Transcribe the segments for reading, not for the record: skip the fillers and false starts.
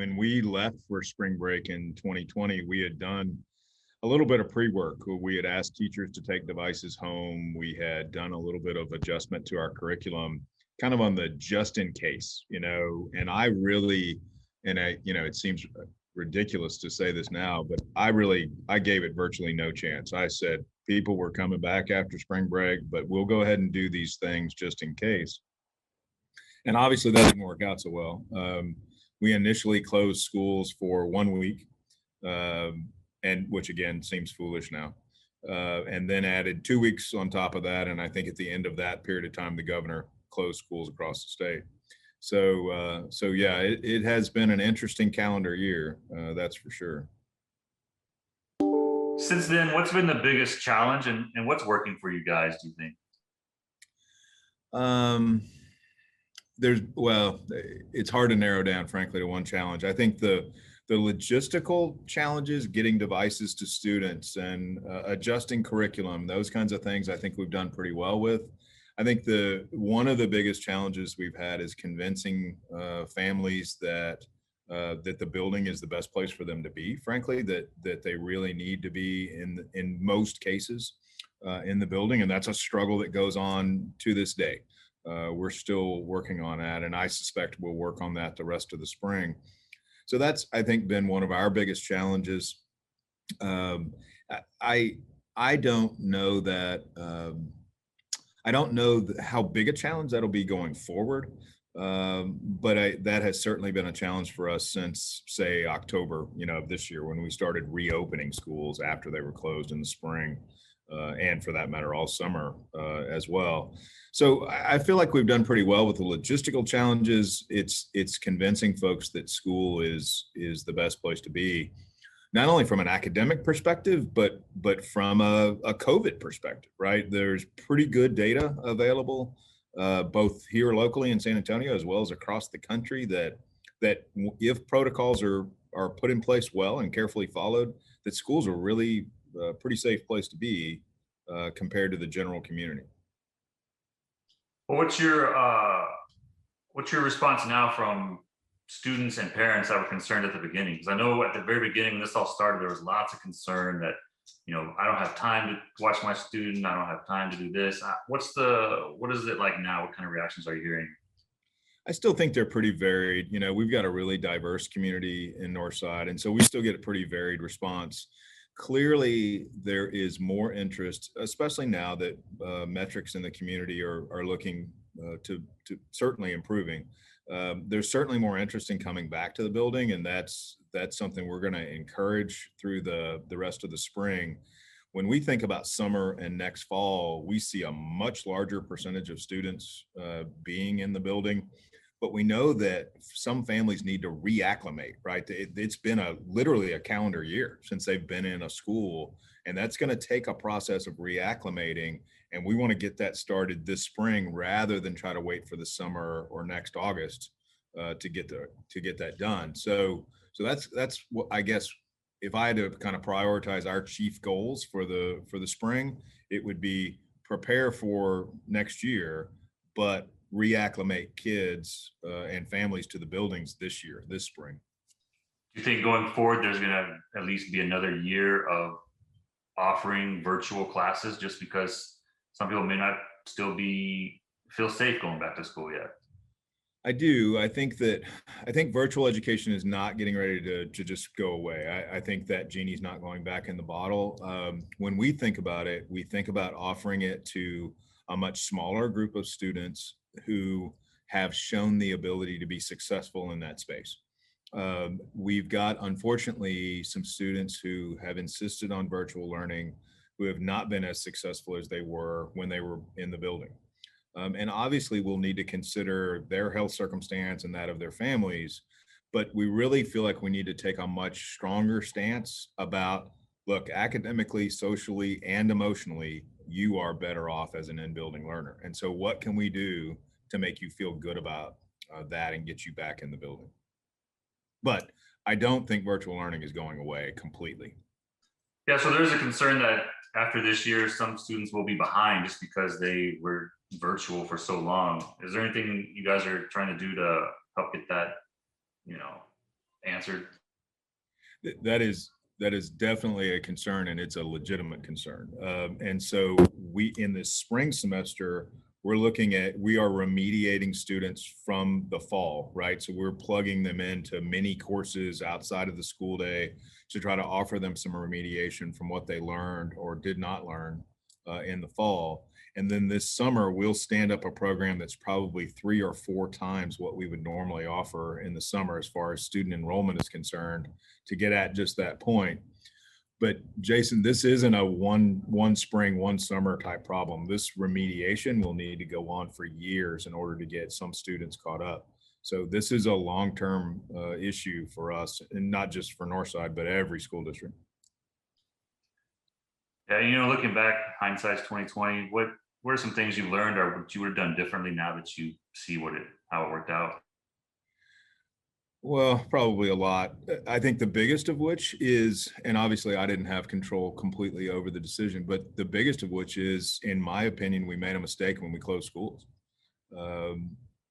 when we left for spring break in 2020, we had done a little bit of pre-work. We had asked teachers to take devices home. We had done a little bit of adjustment to our curriculum, kind of on the just in case, and I really, it seems ridiculous to say this now, but I gave it virtually no chance. I said, people were coming back after spring break, but we'll go ahead and do these things just in case. And obviously that didn't work out so well. We initially closed schools for 1 week, and which again seems foolish now, and then added 2 weeks on top of that. And I think at the end of that period of time, the governor closed schools across the state. So yeah, it has been an interesting calendar year, that's for sure. Since then, what's been the biggest challenge and what's working for you guys, do you think? It's hard to narrow down, frankly, to one challenge. I think the logistical challenges, getting devices to students and adjusting curriculum, those kinds of things, I think we've done pretty well with. I think one of the biggest challenges we've had is convincing families that the building is the best place for them to be, frankly, that they really need to be in most cases in the building. And that's a struggle that goes on to this day. We're still working on that, and I suspect we'll work on that the rest of the spring. So that's, I think, been one of our biggest challenges. I don't know that I don't know how big a challenge that'll be going forward, but that has certainly been a challenge for us since, say, October, of this year, when we started reopening schools after they were closed in the spring, and for that matter, all summer as well. So I feel like we've done pretty well with the logistical challenges. It's convincing folks that school is the best place to be, not only from an academic perspective, but from a COVID perspective, right? There's pretty good data available, both here locally in San Antonio, as well as across the country, that if protocols are put in place well and carefully followed, that schools are really a pretty safe place to be compared to the general community. Well, what's your response now from students and parents that were concerned at the beginning? Because I know at the very beginning, when this all started, there was lots of concern that, I don't have time to watch my student. I don't have time to do this. What is it like now? What kind of reactions are you hearing? I still think they're pretty varied. We've got a really diverse community in Northside, and so we still get a pretty varied response. Clearly, there is more interest, especially now that metrics in the community are looking to certainly improving. There's certainly more interest in coming back to the building, and that's something we're going to encourage through the rest of the spring. When we think about summer and next fall, we see a much larger percentage of students being in the building. But we know that some families need to reacclimate, right? It's been literally a calendar year since they've been in a school, and that's going to take a process of reacclimating. And we want to get that started this spring rather than try to wait for the summer or next August to get that done. So that's what, I guess, if I had to kind of prioritize our chief goals for the spring, it would be prepare for next year, but reacclimate kids and families to the buildings this spring. Do you think going forward, there's going to at least be another year of offering virtual classes, just because some people may not still feel safe going back to school yet? I do. I think virtual education is not getting ready to just go away. I think that genie's not going back in the bottle. When we think about it, we think about offering it to a much smaller group of students who have shown the ability to be successful in that space. We've got, unfortunately, some students who have insisted on virtual learning who have not been as successful as they were when they were in the building. And obviously, we'll need to consider their health circumstance and that of their families. But we really feel like we need to take a much stronger stance about, look, academically, socially, and emotionally, you are better off as an in-building learner. And so what can we do to make you feel good about that and get you back in the building? But I don't think virtual learning is going away completely. Yeah, so there's a concern that after this year, some students will be behind just because they were virtual for so long. Is there anything you guys are trying to do to help get that, answered? That is definitely a concern, and it's a legitimate concern. And so we, in this spring semester, we are remediating students from the fall, right? So we're plugging them into mini courses outside of the school day to try to offer them some remediation from what they learned or did not learn in the fall. And then this summer, we'll stand up a program that's probably 3 or 4 times what we would normally offer in the summer as far as student enrollment is concerned, to get at just that point. But Jason, this isn't a one spring, one summer type problem. This remediation will need to go on for years in order to get some students caught up. So this is a long-term issue for us, and not just for Northside, but every school district. Yeah, looking back, hindsight's 2020. What are some things you learned, or what you would have done differently now that you see how it worked out? Well, probably a lot. I think the biggest of which is, and obviously I didn't have control completely over the decision, but the biggest of which is, in my opinion, we made a mistake when we closed schools.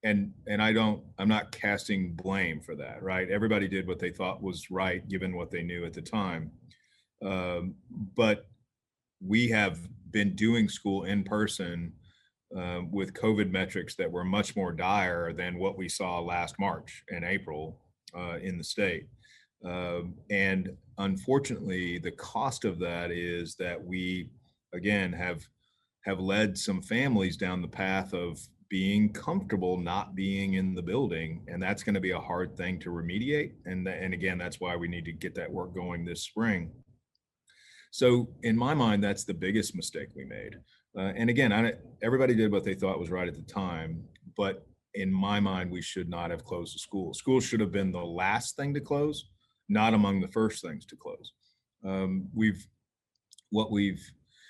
And I'm not casting blame for that, right? Everybody did what they thought was right, given what they knew at the time. But we have been doing school in person with COVID metrics that were much more dire than what we saw last March and April in the state. And unfortunately, the cost of that is that we, again, have led some families down the path of being comfortable not being in the building, and that's going to be a hard thing to remediate. And again, that's why we need to get that work going this spring. So in my mind, that's the biggest mistake we made. And again, everybody did what they thought was right at the time, but in my mind, we should not have closed the school. Schools should have been the last thing to close, not among the first things to close.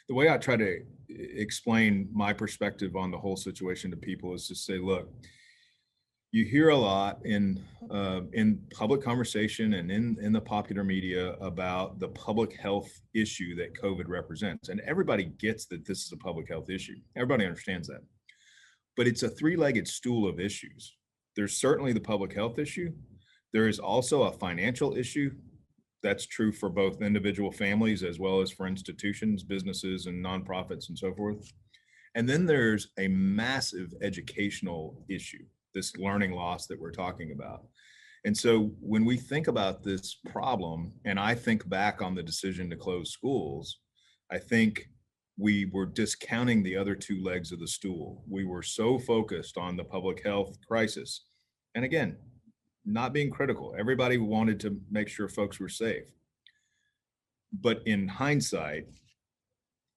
The way I try to explain my perspective on the whole situation to people is to say, look, you hear a lot in public conversation and in the popular media about the public health issue that COVID represents. And everybody gets that this is a public health issue. Everybody understands that. But it's a three-legged stool of issues. There's certainly the public health issue. There is also a financial issue. That's true for both individual families as well as for institutions, businesses, and nonprofits and so forth. And then there's a massive educational issue, this learning loss that we're talking about. And so when we think about this problem, and I think back on the decision to close schools, I think we were discounting the other two legs of the stool. We were so focused on the public health crisis. And again, not being critical. Everybody wanted to make sure folks were safe. But in hindsight,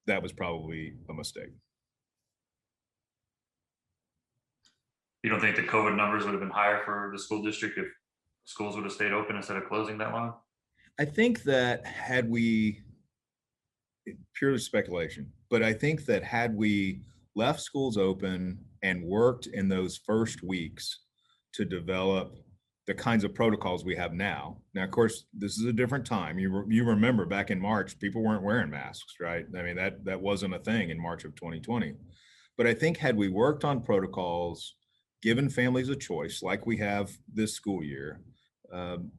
that was probably a mistake. You don't think the COVID numbers would have been higher for the school district if schools would have stayed open instead of closing that long? I think that purely speculation, but I think that had we left schools open and worked in those first weeks to develop the kinds of protocols we have now. Now, of course, this is a different time. You remember back in March, people weren't wearing masks, right? I mean, that wasn't a thing in March of 2020. But I think had we worked on protocols, given families a choice like we have this school year,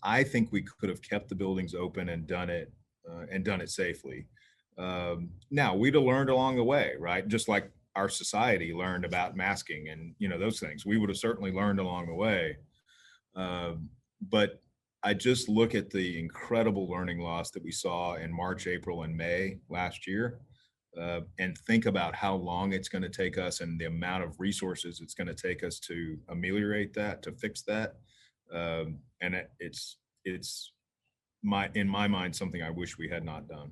I think we could have kept the buildings open and done it safely. Now, we'd have learned along the way, right? Just like our society learned about masking and those things. We would have certainly learned along the way. But I just look at the incredible learning loss that we saw in March, April, and May last year, and think about how long it's going to take us and the amount of resources it's going to take us to ameliorate that, to fix that. And it's in my mind, something I wish we had not done.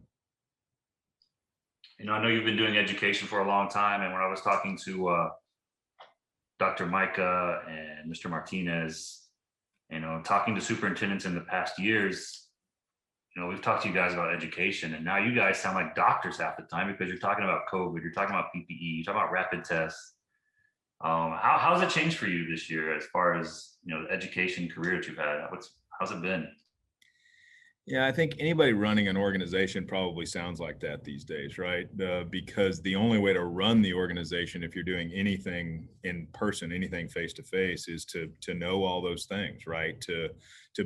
I know you've been doing education for a long time, and when I was talking to Dr. Micah and Mr. Martinez, talking to superintendents in the past years, we've talked to you guys about education, and now you guys sound like doctors half the time because you're talking about COVID, you're talking about PPE, you're talking about rapid tests. How's it changed for you this year as far as the education career that you've had? How's it been? Yeah, I think anybody running an organization probably sounds like that these days, right? Because the only way to run the organization, if you're doing anything in person, anything face to face, is to know all those things, right? To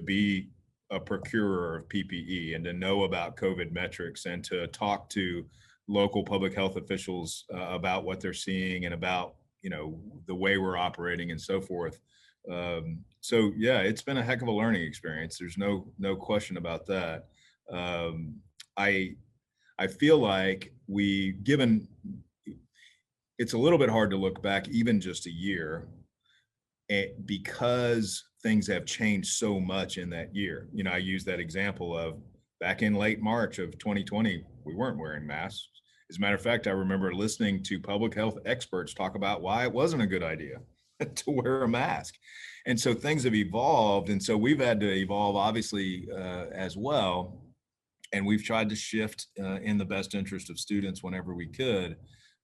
be a procurer of PPE and to know about COVID metrics and to talk to local public health officials about what they're seeing and about, the way we're operating and so forth. So yeah, it's been a heck of a learning experience. There's no question about that. Um, I I feel like it's a little bit hard to look back even just a year because things have changed so much in that year. I use that example of back in late March of 2020, we weren't wearing masks. As a matter of fact, I remember listening to public health experts talk about why it wasn't a good idea to wear a mask. And so things have evolved. And so we've had to evolve, obviously, as well. And we've tried to shift in the best interest of students whenever we could.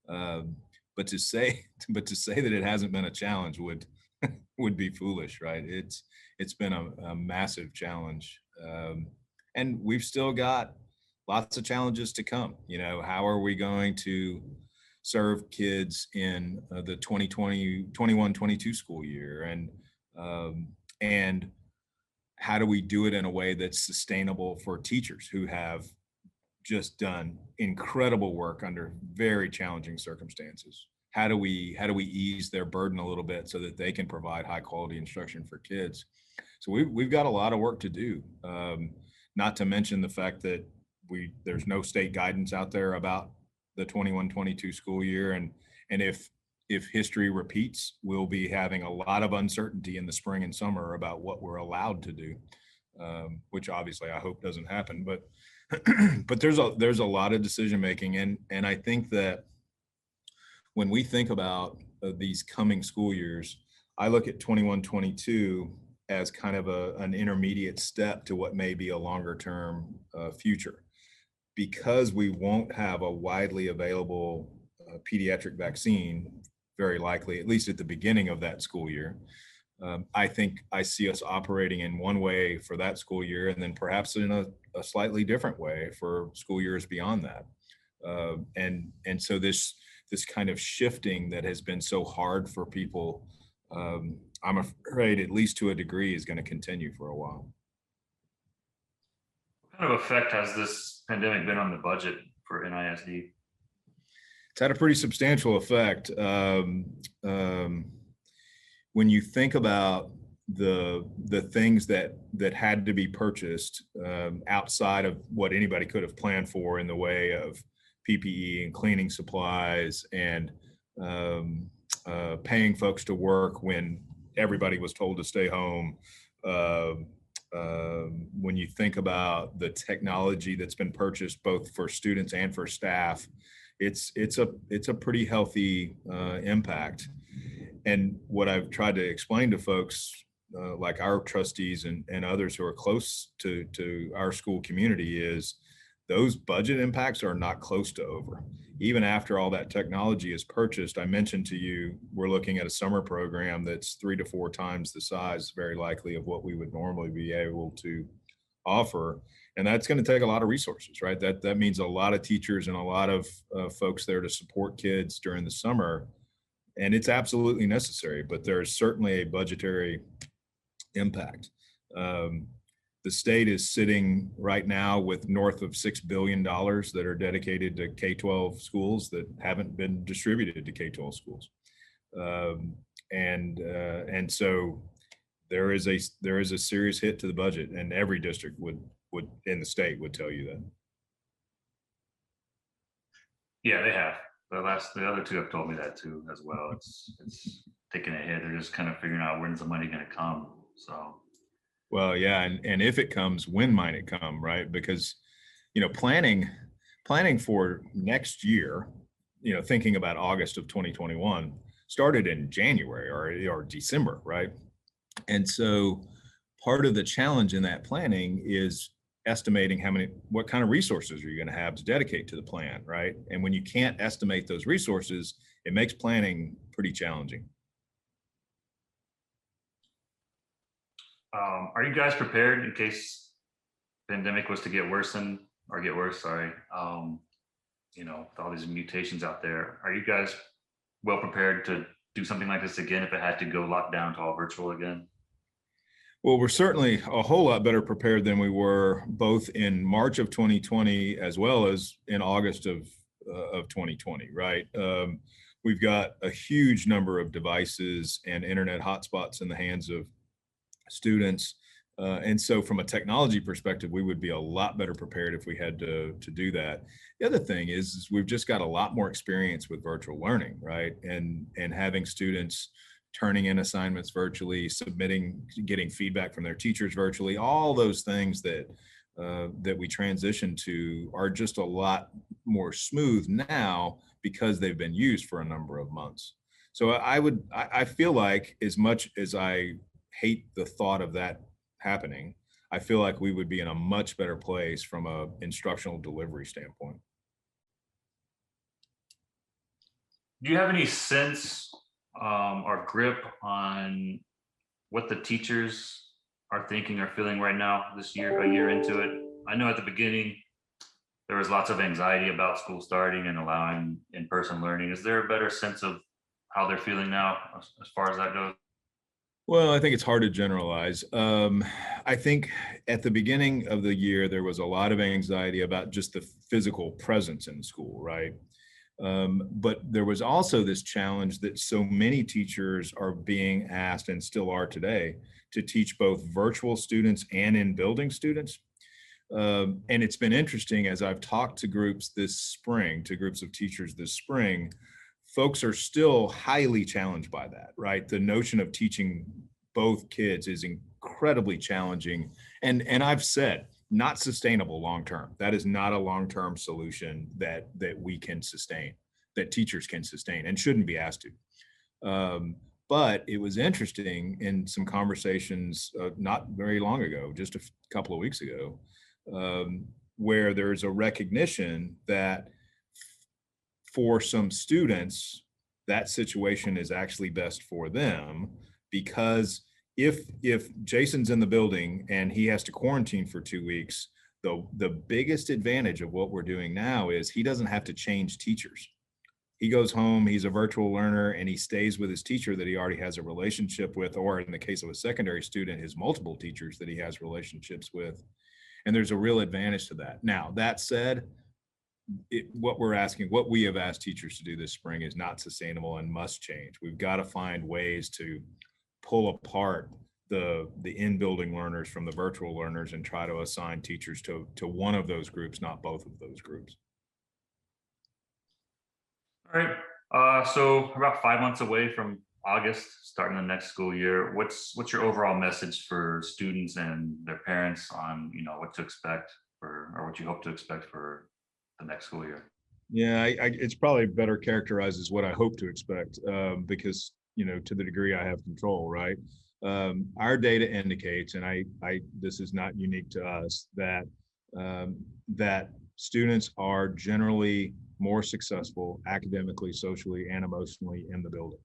Um, but to say, that it hasn't been a challenge would be foolish, right? It's been a massive challenge, and we've still got lots of challenges to come. How are we going to serve kids in the 2020, 21, 22 school year, and how do we do it in a way that's sustainable for teachers who have just done incredible work under very challenging circumstances? How do we ease their burden a little bit so that they can provide high quality instruction for kids? So we've got a lot of work to do. Not to mention the fact that there's no state guidance out there about the 21-22 school year, and if history repeats, we'll be having a lot of uncertainty in the spring and summer about what we're allowed to do, which obviously I hope doesn't happen. But but there's a lot of decision making, and I think that when we think about these coming school years, I look at 21-22 as kind of an intermediate step to what may be a longer term future, because we won't have a widely available pediatric vaccine, very likely, at least at the beginning of that school year. I think I see us operating in one way for that school year, and then perhaps in a slightly different way for school years beyond that. And so this kind of shifting that has been so hard for people, I'm afraid, at least to a degree, is going to continue for a while. What kind of effect has this pandemic been on the budget for NISD? It's had a pretty substantial effect. When you think about the things that had to be purchased outside of what anybody could have planned for in the way of PPE and cleaning supplies and paying folks to work when everybody was told to stay home. When you think about the technology that's been purchased both for students and for staff, it's a pretty healthy impact. And what I've tried to explain to folks, like our trustees and others who are close to our school community, is those budget impacts are not close to over. Even after all that technology is purchased, I mentioned to you, we're looking at a summer program that's 3 to 4 times the size, very likely, of what we would normally be able to offer. And that's going to take a lot of resources, right? That means a lot of teachers and a lot of folks there to support kids during the summer. And it's absolutely necessary, but there's certainly a budgetary impact. The state is sitting right now with north of $6 billion that are dedicated to K-12 schools that haven't been distributed to K-12 schools. And so there is a serious hit to the budget, and every district would in the state would tell you that. Yeah, they have. The other two have told me that too as well. It's taking a hit. They're just kind of figuring out when's the money going to come. So. Well, yeah, and if it comes, when might it come, right? Because, planning for next year, thinking about August of 2021, started in January or December, right? And so part of the challenge in that planning is estimating what kind of resources are you going to have to dedicate to the plan, right? And when you can't estimate those resources, it makes planning pretty challenging. Are you guys prepared in case pandemic was to get worse? Sorry. With all these mutations out there, are you guys well prepared to do something like this again if it had to go locked down to all virtual again? Well, we're certainly a whole lot better prepared than we were both in March of 2020 as well as in August of 2020, right? We've got a huge number of devices and internet hotspots in the hands of students. And so from a technology perspective, we would be a lot better prepared if we had to do that. The other thing is we've just got a lot more experience with virtual learning, right? And having students turning in assignments virtually, submitting, getting feedback from their teachers virtually, all those things that we transition to are just a lot more smooth now because they've been used for a number of months. So I feel like, as much as I hate the thought of that happening, I feel like we would be in a much better place from a instructional delivery standpoint. Do you have any sense or grip on what the teachers are thinking or feeling right now, this year, a year into it? I know at the beginning there was lots of anxiety about school starting and allowing in-person learning. Is there a better sense of how they're feeling now as far as that goes? Well, I think it's hard to generalize. I think at the beginning of the year, there was a lot of anxiety about just the physical presence in school, right? But there was also this challenge that so many teachers are being asked, and still are today, to teach both virtual students and in building students. And it's been interesting as I've talked to groups this spring, to groups of teachers this spring, folks are still highly challenged by that, right? The notion of teaching both kids is incredibly challenging. And I've said, not sustainable long term. That is not a long-term solution that we can sustain, that teachers can sustain and shouldn't be asked to. But it was interesting in some conversations not very long ago, just a couple of weeks ago, where there's a recognition that for some students, that situation is actually best for them, because if Jason's in the building and he has to quarantine for 2 weeks, the biggest advantage of what we're doing now is he doesn't have to change teachers. He goes home, he's a virtual learner, and he stays with his teacher that he already has a relationship with, or in the case of a secondary student, his multiple teachers that he has relationships with. And there's a real advantage to that. Now, that said, what we have asked teachers to do this spring is not sustainable and must change. We've got to find ways to pull apart the in-building learners from the virtual learners and try to assign teachers to one of those groups, not both of those groups. All right. So about 5 months away from August, starting the next school year. What's your overall message for students and their parents on, what to expect or what you hope to expect for the next school year? Yeah, it's probably better characterized as what I hope to expect, because to the degree I have control, right? Our data indicates, and this is not unique to us, that that students are generally more successful academically, socially, and emotionally in the building.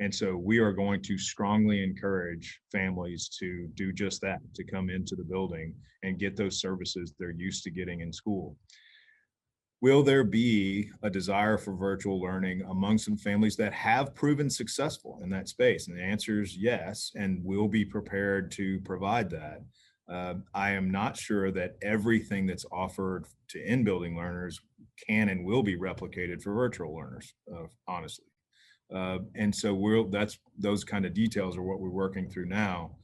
And so we are going to strongly encourage families to do just that, to come into the building and get those services they're used to getting in school. Will there be a desire for virtual learning among some families that have proven successful in that space? And the answer is yes, and we'll be prepared to provide that. I am not sure that everything that's offered to in-building learners can and will be replicated for virtual learners, honestly. And so those kind of details are what we're working through now.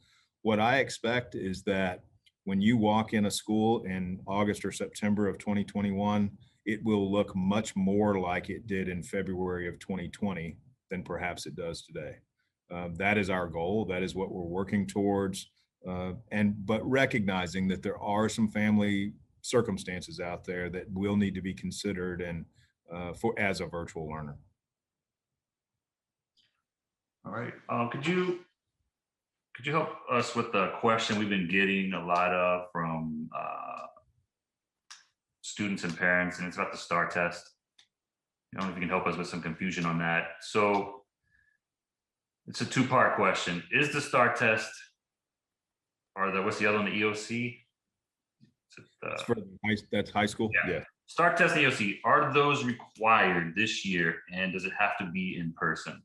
What I expect is that when you walk in a school in August or September of 2021, it will look much more like it did in February of 2020 than perhaps it does today. That is our goal. That is what we're working towards. But recognizing that there are some family circumstances out there that will need to be considered and as a virtual learner. All right. Could you help us with the question we've been getting a lot of from students and parents, and it's about the STAR test. I don't know if you can help us with some confusion on that. So it's a two-part question. Is the STAR test, or what's the other one, the EOC? That's high school? Yeah. STAR test and EOC, are those required this year, and does it have to be in person?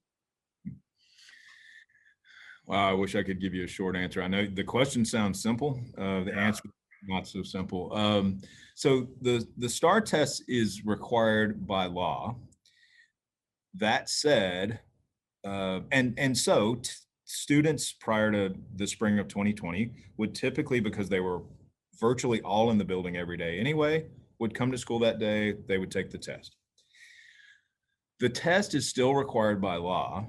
Wow, I wish I could give you a short answer. I know the question sounds simple. The Yeah. answer not so simple. So the STAR test is required by law. That said, students prior to the spring of 2020 would typically, because they were virtually all in the building every day anyway, would come to school that day. They would take the test. The test is still required by law.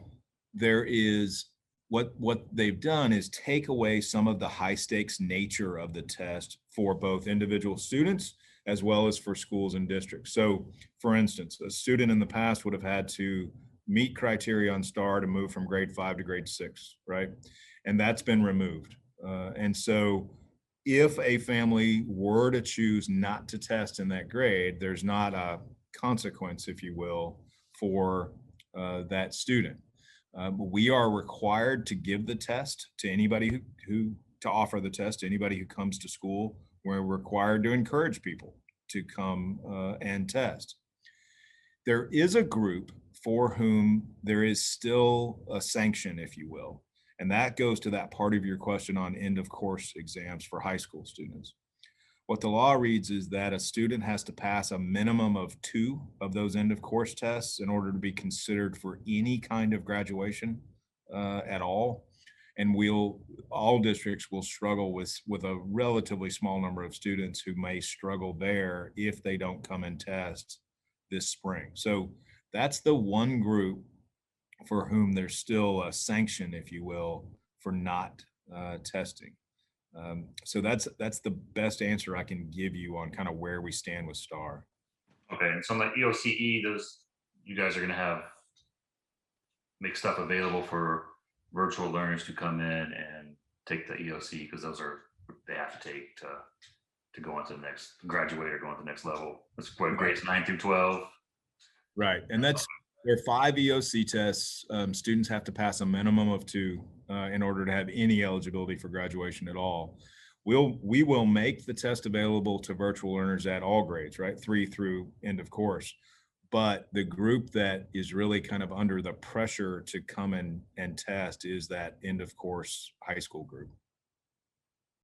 There is what they've done is take away some of the high stakes nature of the test for both individual students as well as for schools and districts. So, for instance, a student in the past would have had to meet criteria on STAR to move from grade 5 to grade 6, right? And that's been removed. And so, if a family were to choose not to test in that grade, there's not a consequence, if you will, for that student. We are required to give the test to anybody who to offer the test to anybody who comes to school. We're required to encourage people to come and test. There is a group for whom there is still a sanction, if you will, and that goes to that part of your question on end of course exams for high school students. What the law reads is that a student has to pass a minimum of 2 of those end of course tests in order to be considered for any kind of graduation at all. And all districts will struggle with a relatively small number of students who may struggle there if they don't come and test this spring. So that's the one group for whom there's still a sanction, if you will, for not testing. So that's the best answer I can give you on kind of where we stand with STAR. Okay, and so on the EOCE, those you guys are gonna have make stuff available for virtual learners to come in and take the EOC because those are they have to take to go on to the next graduate or go on to the next level. That's what Right. grades 9 through 12. Right. And there are 5 EOC tests. Students have to pass a minimum of 2 in order to have any eligibility for graduation at all. We will make the test available to virtual learners at all grades, right? 3 through end of course. But the group that is really kind of under the pressure to come and test is that end of course high school group.